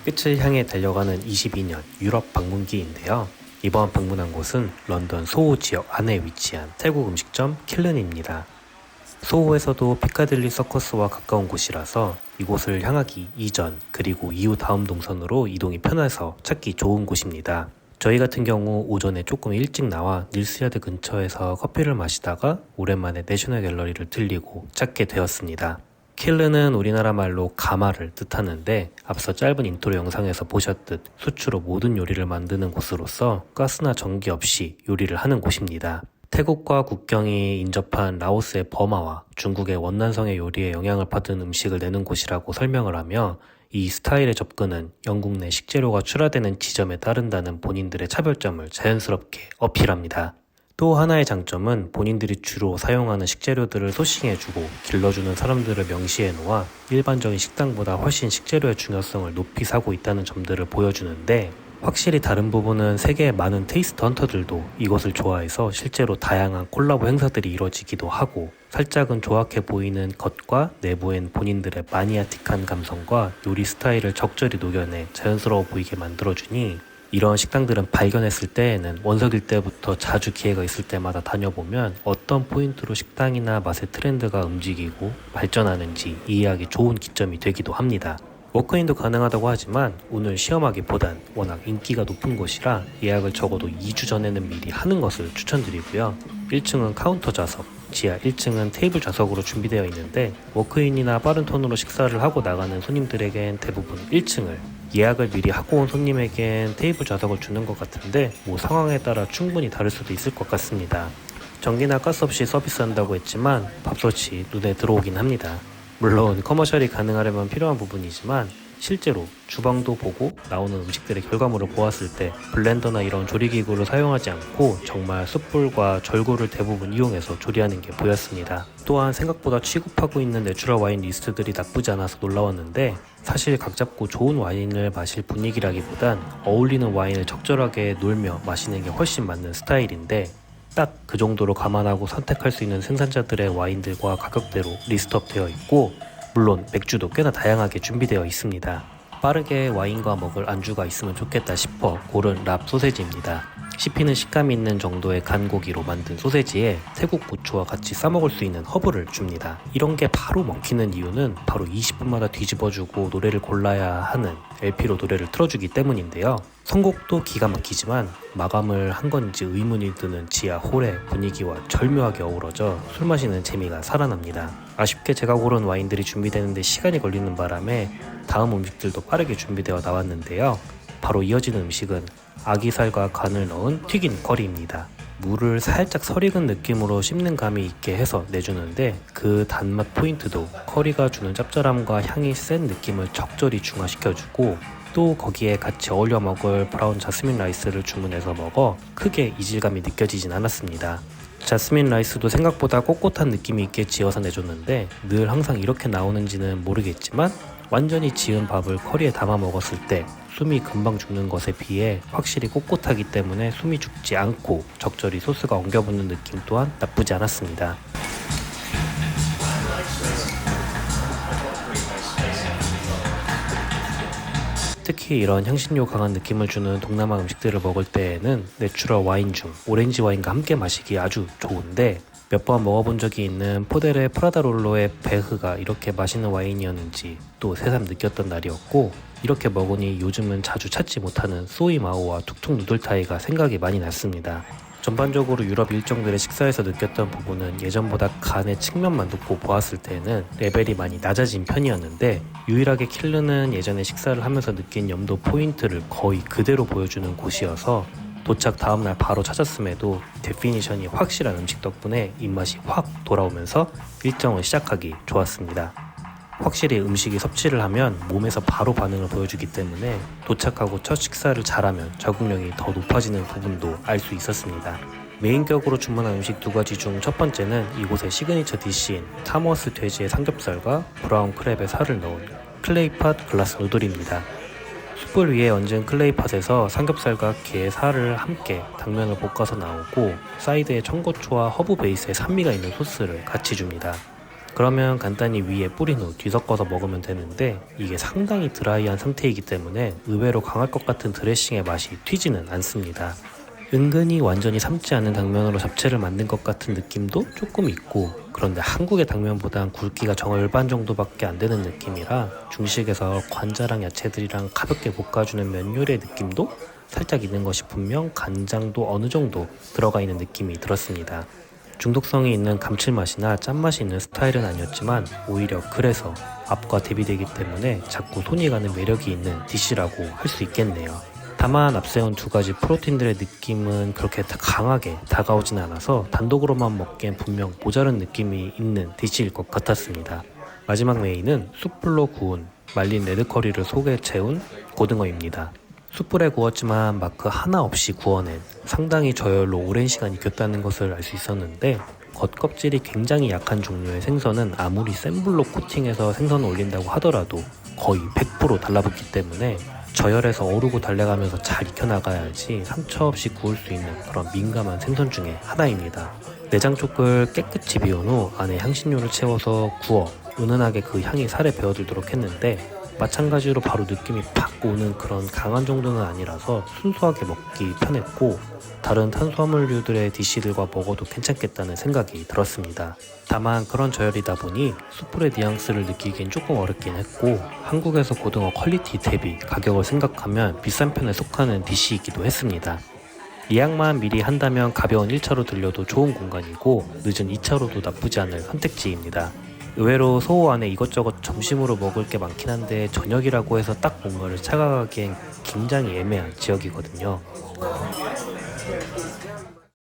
끝을 향해 달려가는 22년 유럽 방문기인데요. 이번 방문한 곳은 런던 소호 지역 안에 위치한 태국 음식점 킬른입니다. 소호에서도 피카딜리 서커스와 가까운 곳이라서 이곳을 향하기 이전 그리고 이후 다음 동선으로 이동이 편해서 찾기 좋은 곳입니다. 저희 같은 경우 오전에 조금 일찍 나와 닐스야드 근처에서 커피를 마시다가 오랜만에 내셔널 갤러리를 들리고 찾게 되었습니다. 킬른은 우리나라 말로 가마를 뜻하는데 앞서 짧은 인트로 영상에서 보셨듯 수추로 모든 요리를 만드는 곳으로서 가스나 전기 없이 요리를 하는 곳입니다. 태국과 국경이 인접한 라오스의 버마와 중국의 원난성의 요리에 영향을 받은 음식을 내는 곳이라고 설명을 하며 이 스타일의 접근은 영국 내 식재료가 출하되는 지점에 따른다는 본인들의 차별점을 자연스럽게 어필합니다. 또 하나의 장점은 본인들이 주로 사용하는 식재료들을 소싱해주고 길러주는 사람들을 명시해 놓아 일반적인 식당보다 훨씬 식재료의 중요성을 높이 사고 있다는 점들을 보여주는데, 확실히 다른 부분은 세계의 많은 테이스트 헌터들도 이것을 좋아해서 실제로 다양한 콜라보 행사들이 이뤄지기도 하고, 살짝은 조악해 보이는 겉과 내부엔 본인들의 마니아틱한 감성과 요리 스타일을 적절히 녹여내 자연스러워 보이게 만들어주니, 이런 식당들은 발견했을 때에는 원석일 때부터 자주 기회가 있을 때마다 다녀보면 어떤 포인트로 식당이나 맛의 트렌드가 움직이고 발전하는지 이해하기 좋은 기점이 되기도 합니다. 워크인도 가능하다고 하지만 오늘 시험하기보단 워낙 인기가 높은 곳이라 예약을 적어도 2주 전에는 미리 하는 것을 추천드리고요. 1층은 카운터 좌석, 지하 1층은 테이블 좌석으로 준비되어 있는데 워크인이나 빠른 톤으로 식사를 하고 나가는 손님들에겐 대부분 1층을, 예약을 미리 하고 온 손님에겐 테이블 좌석을 주는 것 같은데 상황에 따라 충분히 다를 수도 있을 것 같습니다. 전기나 가스 없이 서비스한다고 했지만 밥솥이 눈에 들어오긴 합니다. 물론 커머셜이 가능하려면 필요한 부분이지만 실제로 주방도 보고 나오는 음식들의 결과물을 보았을 때 블렌더나 이런 조리기구를 사용하지 않고 정말 숯불과 절구를 대부분 이용해서 조리하는 게 보였습니다. 또한 생각보다 취급하고 있는 내추럴 와인 리스트들이 나쁘지 않아서 놀라웠는데, 사실 각 잡고 좋은 와인을 마실 분위기라기보단 어울리는 와인을 적절하게 놀며 마시는 게 훨씬 맞는 스타일인데, 딱 그 정도로 감안하고 선택할 수 있는 생산자들의 와인들과 가격대로 리스트업 되어 있고, 물론 맥주도 꽤나 다양하게 준비되어 있습니다. 빠르게 와인과 먹을 안주가 있으면 좋겠다 싶어 고른 랍 소세지입니다. 씹히는 식감이 있는 정도의 간고기로 만든 소세지에 태국 고추와 같이 싸먹을 수 있는 허브를 줍니다. 이런 게 바로 먹히는 이유는 바로 20분마다 뒤집어주고 노래를 골라야 하는 LP로 노래를 틀어주기 때문인데요. 선곡도 기가 막히지만 마감을 한 건지 의문이 드는 지하 홀의 분위기와 절묘하게 어우러져 술 마시는 재미가 살아납니다. 아쉽게 제가 고른 와인들이 준비되는데 시간이 걸리는 바람에 다음 음식들도 빠르게 준비되어 나왔는데요. 바로 이어지는 음식은 아기살과 간을 넣은 튀긴 커리입니다. 물을 살짝 설익은 느낌으로 씹는 감이 있게 해서 내주는데, 그 단맛 포인트도 커리가 주는 짭짤함과 향이 센 느낌을 적절히 중화시켜주고, 또 거기에 같이 어울려 먹을 브라운 자스민 라이스를 주문해서 먹어 크게 이질감이 느껴지진 않았습니다. 자스민 라이스도 생각보다 꼿꼿한 느낌이 있게 지어서 내줬는데 늘 항상 이렇게 나오는지는 모르겠지만 완전히 지은 밥을 커리에 담아 먹었을 때 숨이 금방 죽는 것에 비해 확실히 꼿꼿하기 때문에 숨이 죽지 않고 적절히 소스가 엉겨붙는 느낌 또한 나쁘지 않았습니다. 특히 이런 향신료 강한 느낌을 주는 동남아 음식들을 먹을 때에는 내추럴 와인 중 오렌지 와인과 함께 마시기 아주 좋은데, 몇 번 먹어본 적이 있는 포델의 프라다롤로의 베흐가 이렇게 맛있는 와인이었는지 또 새삼 느꼈던 날이었고, 이렇게 먹으니 요즘은 자주 찾지 못하는 소이마오와 툭툭 누들타이가 생각이 많이 났습니다. 전반적으로 유럽 일정들의 식사에서 느꼈던 부분은 예전보다 간의 측면만 놓고 보았을 때는 레벨이 많이 낮아진 편이었는데, 유일하게 킬른은 예전에 식사를 하면서 느낀 염도 포인트를 거의 그대로 보여주는 곳이어서 도착 다음날 바로 찾았음에도 데피니션이 확실한 음식 덕분에 입맛이 확 돌아오면서 일정을 시작하기 좋았습니다. 확실히 음식이 섭취를 하면 몸에서 바로 반응을 보여주기 때문에 도착하고 첫 식사를 잘하면 적응력이 더 높아지는 부분도 알 수 있었습니다. 메인격으로 주문한 음식 두 가지 중 첫 번째는 이곳의 시그니처 디시인 타머스 돼지의 삼겹살과 브라운 크랩의 살을 넣은 클레이팟 글라스 누들입니다. 숯불 위에 얹은 클레이팟에서 삼겹살과 게의 살을 함께 당면을 볶아서 나오고, 사이드에 청고초와 허브 베이스의 산미가 있는 소스를 같이 줍니다. 그러면 간단히 위에 뿌린 후 뒤섞어서 먹으면 되는데 이게 상당히 드라이한 상태이기 때문에 의외로 강할 것 같은 드레싱의 맛이 튀지는 않습니다. 은근히 완전히 삶지 않은 당면으로 잡채를 만든 것 같은 느낌도 조금 있고, 그런데 한국의 당면보단 굵기가 절반 정도밖에 안 되는 느낌이라 중식에서 관자랑 야채들이랑 가볍게 볶아주는 면 요리의 느낌도 살짝 있는 것이 분명 간장도 어느 정도 들어가 있는 느낌이 들었습니다. 중독성이 있는 감칠맛이나 짠맛이 있는 스타일은 아니었지만 오히려 그래서 앞과 대비되기 때문에 자꾸 손이 가는 매력이 있는 디시라고 할 수 있겠네요. 다만 앞세운 두 가지 프로틴들의 느낌은 그렇게 강하게 다가오진 않아서 단독으로만 먹기엔 분명 모자른 느낌이 있는 디시일 것 같았습니다. 마지막 메인은 숯불로 구운 말린 레드커리를 속에 채운 고등어입니다. 숯불에 구웠지만 마크 하나 없이 구워낸 상당히 저열로 오랜 시간 익혔다는 것을 알 수 있었는데, 겉껍질이 굉장히 약한 종류의 생선은 아무리 센 불로 코팅해서 생선을 올린다고 하더라도 거의 100% 달라붙기 때문에 저열해서 오르고 달래가면서 잘 익혀나가야지 상처 없이 구울 수 있는 그런 민감한 생선 중에 하나입니다. 내장 쪽을 깨끗이 비운 후 안에 향신료를 채워서 구워 은은하게 그 향이 살에 배어들도록 했는데, 마찬가지로 바로 느낌이 팍 오는 그런 강한 정도는 아니라서 순수하게 먹기 편했고, 다른 탄수화물류들의 디시들과 먹어도 괜찮겠다는 생각이 들었습니다. 다만 그런 저열이다 보니 숯불의 뉘앙스를 느끼기엔 조금 어렵긴 했고, 한국에서 고등어 퀄리티 대비 가격을 생각하면 비싼 편에 속하는 디시이기도 했습니다. 예약만 미리 한다면 가벼운 1차로 들려도 좋은 공간이고 늦은 2차로도 나쁘지 않을 선택지입니다. 의외로 소호 안에 이것저것 점심으로 먹을 게 많긴 한데 저녁이라고 해서 딱 뭔가를 찾아가기엔 굉장히 애매한 지역이거든요.